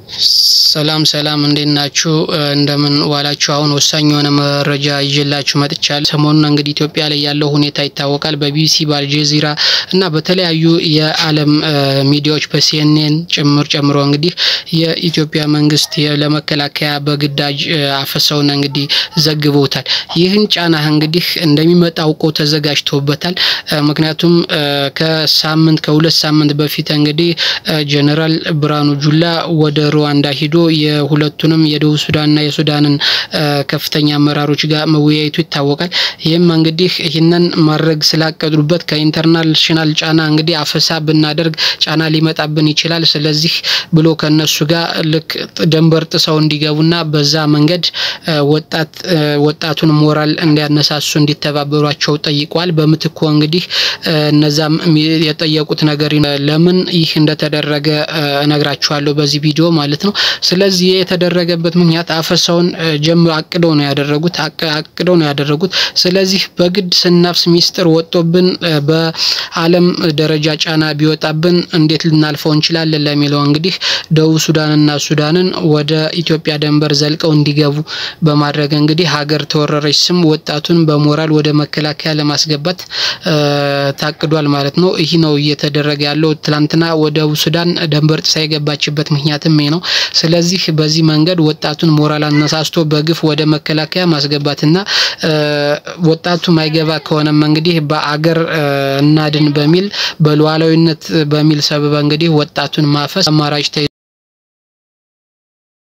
ሰላም እንዴናችሁ እንደምን ዋላችሁ አሁን ወሳኝ የሆነ መረጃ ይዤላችሁ መጥቻለሁ ሰሞኑን እንግዲህ ኢትዮጵያ ላይ ያለው ሁኔታ ይታወቃል በቢቢሲ በአልጀዚራ እና በተለያዩ የዓለም ሚዲያዎች በሲኤንኤን ጨምሮ እንግዲህ የኢትዮጵያ መንግስት ለመከላከያ በግዳጅ አፈሰውና እንግዲህ ዘግበውታል ይህን ጫና እንግዲህ እንደሚመጣው ቆ ተዘጋጅቶበታል ምክንያቱም ከሁለት ሳምንት በፊት እንግዲህ ጀነራል ብራኑ ጁላ ወደ ሩዋንዳ ሄዶ የሁለቱንም የደቡብ ሱዳንና የሱዳንን ከፍተኛ አመራሮች ጋር መወያየቱ ይታወቃል ይሄም እንግዲህ ይሄንን ማድረግ ስላቀዱበት ከኢንተርናሽናል ጫና እንግዲህ አፈሳ ብናደርግ ጫና ሊመጣብን ይችላል ስለዚህ ብሎ ከነሱ ጋር ልክ ደንበር ጥሰው እንዲገቡና በዛ መንገድ ወጣቱን ሞራል እንዲያነሳሱ እንዲተባበሯቸው ጠይቋል በመትኮ እንግዲህ እነዛም የጠየቁት ነገር ለምን ይህ እንደተደረገ እነግራችኋለሁ በዚህ ቪዲዮ ማለት ነው ስለዚህ የተደረገበት ምክንያት አፈሳውን አቅደው ነው ያደረጉት ስለዚህ በግድ ስናፍስ ሚስጥር ወጥቶብን በአለም ደረጃ ጫና ቢወጣብን እንዴት ልናልፈው እንችላለን ለሚለው እንግዲህ ደቡብ ሱዳንና ሱዳንን ወደ ኢትዮጵያ ደንበር ዘልቀው እንዲገቡ በማድረግ እንግዲህ ሀገር ተወረረች ስም ወጣቱን በሞራል ወደ መከላከያ ለማስገባት ታቅዷል ማለት ነው ይሄ ነው እየተደረገ ያለው ትላንትና ወደ ሱዳን ደንበር ጥሳ የገባችበት ምክንያትም ነው ስለዚህ በዚህ መንገድ ወጣቱን ሞራል አነሳስቶ በግፍ ወደ መከላከያ ማስገባትና ወጣቱ ማይገባ ከሆነም እንግዲህ በአገር እናድን በሚል በሉዓላዊነት በሚል ሰበብ እንግዲህ ወጣቱን ማፈስ አማራጭ